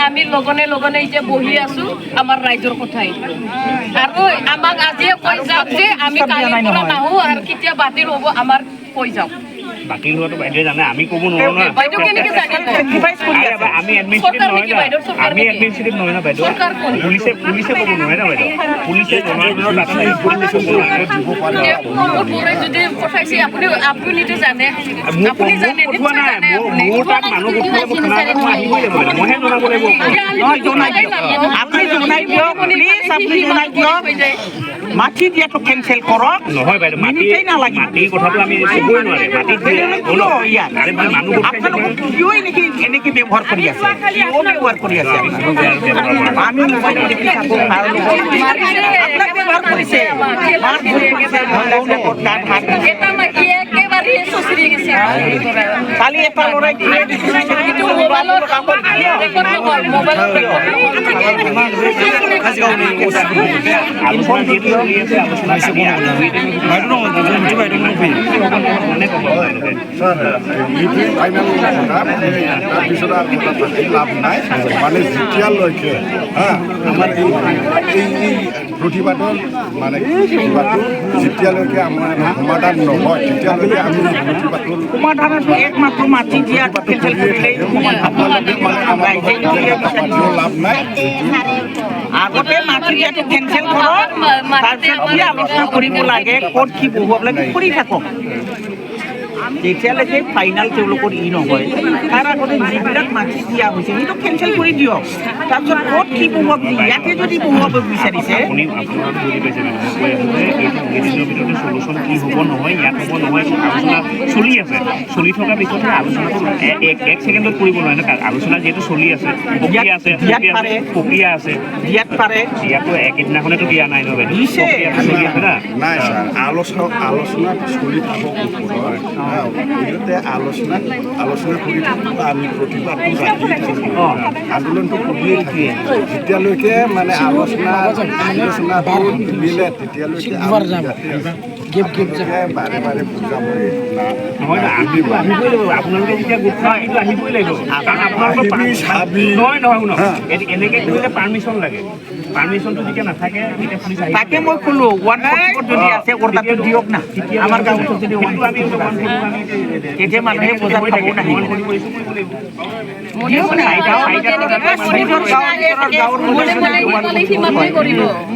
আমি লগনে লগনে এতিয়া বহি আছো আমাৰ ৰাইজৰ কথাই আৰু আমাক আজিয়ে কৈ যাওক যে আমি কালিৰ পৰা নাহো আৰু কেতিয়া বাতিল হ'ব আমাৰ কৈ যাওক বাতিল হোৱাটো বাইদেউ জানে আমি ক'ব নোৱাৰো না বাইদেউ কেনেকে জানে আমি এডমিনিষ্ট্ৰেটিভ নহয় না আমি এডমিনিষ্ট্ৰেটিভ নহয় না বাইদেউ পুলিচে ক'ব নোৱাৰে না বাইদেউ পুলিচে জনাৰ পিছত ইনফৰমেশ্যন দিব পাৰে যদি পঠাইছে আপুনি নিজে জানে আপুনি জানে পঠোৱা নাই মোৰ তাত মানুহ পঠোৱা আহিবই লাগিব মইহে জনাব লাগিব আপুনি জনাই দিয়ক প্লিজ আপুনি জনাই দিয়ক মাটি দিয়াটো কেনচেল কৰক নহয় বাইদেউ মিনিটেই নালাগে মাটিৰ কথাটো আমি ক'বই নোৱাৰে মাটিত কিয় নেকি এনেকে ব্যৱহাৰ কৰি আছে কিয় ব্যৱহাৰ কৰি আছে আমি মোবাইল দেখি থাকো আপোনাক ব্যৱহাৰ কৰিছে কালি এটা ল'ৰাই লাভ নাই মানে যেতিয়ালৈকে আমাৰ এই প্ৰতিবাদৰ মানে প্ৰতিবাদটো যেতিয়ালৈকে আমাৰ সমাধান নহয় তেতিয়ালৈকে আমি প্ৰতিবাদৰ সমাধানটো একমাত্ৰ মাটি দিয়াটো কেনচেল কৰিলেই লাভ নাই আগতে মাটি দিয়াটো কেনচেল কৰক তাৰপিছত কি আলোচনা কৰিব লাগে ক'ত কি বহুৱাব লাগে কৰি থাকক যেতিয়ালৈকে ফাইনেল তেওঁলোকৰ নহয় তাৰ আগতে যিবিলাক মাটি দিয়া হৈছে সেইটো কেনচেল কৰি দিয়ক তাৰপিছত ক'ত কি বহুৱাব ইয়াতে যদি বহুৱাব বিচাৰিছে চলিউশ্যন কি হ'ব নহয় ইয়াত হ'ব নহয় আলোচনা চলি আছে চলি থকাৰ পিছতহে আলোচনাটো এক ছেকেণ্ডত কৰিব নোৱাৰে না আলোচনা যিহেতু চলি আছে প্ৰক্ৰিয়া আছে দিয়াত পাৰে দিয়াতো একেদিনাখনেতো দিয়া নাই ন বাইদেউ চলি আছে না নাই ছাৰ আলোচনা চলি থাকক ইহঁতে আলোচনা কৰি থাকিব আমি প্ৰতিবাদটো ৰাখি থাকিব আন্দোলনটো কৰিয়েই থাকিম যেতিয়ালৈকে মানে আলোচনাটো মিলে তেতিয়ালৈকে বাৰে বাৰে বুজাবই নহয় না আহিবই লাগিব আপোনালোকে যেতিয়া গোট খাই কিন্তু আহিবই লাগিব কাৰণ আপোনালোকৰ নহয় শুনক এনেকৈ কৰিলে পাৰ্মিশ্যন লাগে পাৰ্মিশ্যনটো যেতিয়া নাথাকে তেতিয়া পুলিচ আহিব তাকে মই ক'লো ওৱান যদি আছে অৰ্ডাৰটো দিয়ক না আমাৰ গাঁৱত যদি আমি এতিয়া মানুহে বজাৰ খাব নাহিব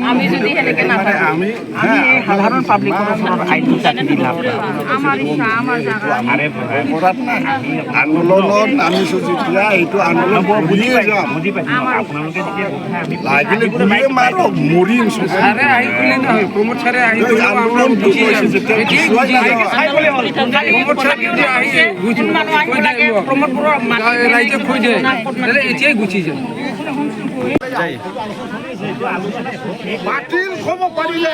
আমি যদি সেনেকে আমি সাধাৰণ পাব্লিকৰ ওপৰত আইনটো চাকি দি লাভ আন্দোলনত নামিছোঁ যেতিয়া এইটো আন্দোলন বুজিয়ে যাম লাগিলে গুলিয়ে মাৰক মৰিম ৰাইজে কৈ দিয়ে এতিয়াই গুচি যায় বাতিল হ'ব পাৰিলে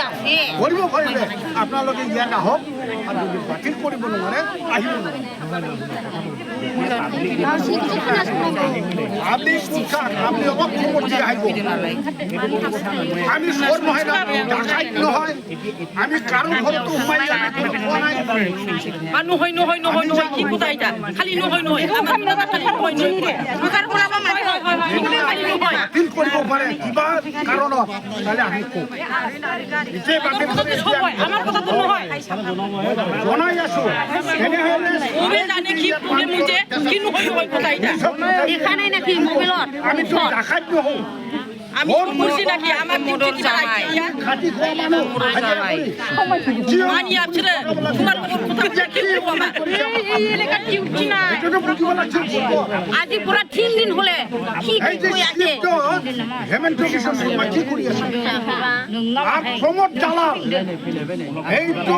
কৰিব পাৰিলে আপোনালোকে ইয়াত আহক আৰু যদি বাতিল কৰিব নোৱাৰে আহিব নোৱাৰে আপনি আপনি অলপ সময় আহিব আমি চোৰ নহয় না ডাকাইত নহয় আমি কাৰো ঘৰতো সোমাই নহয় নহয় নহয় নহয় কি কথা এটা খালি নহয় নহয় আমাৰ খালি নহয় নহয় বাতিল কৰিব পাৰে কিবা কাৰণত তাহলে আমি কওক আমাৰ কথাটো নহয় জনাই আছো ওবে জানে কি কোনে মুজে কি নহয় হয় কথা এটা এখানে নাকি মোবাইলত আমি তো ডাকাইত নহওঁ আমি বুঝি নাকি আমার মোটর জামাই খাটি খোৱা মানুহ মানি আপছরে তোমার কথা কি করব আমরা এই এলাকা ডিউটি না এটাকে বুঝিব লাগছে আজি পুরা 3 দিন হলে কি কই আছে হেমন্ত কিশোর শর্মা কি কৰি আছে আৰ প্ৰমোদ জালাল এইটো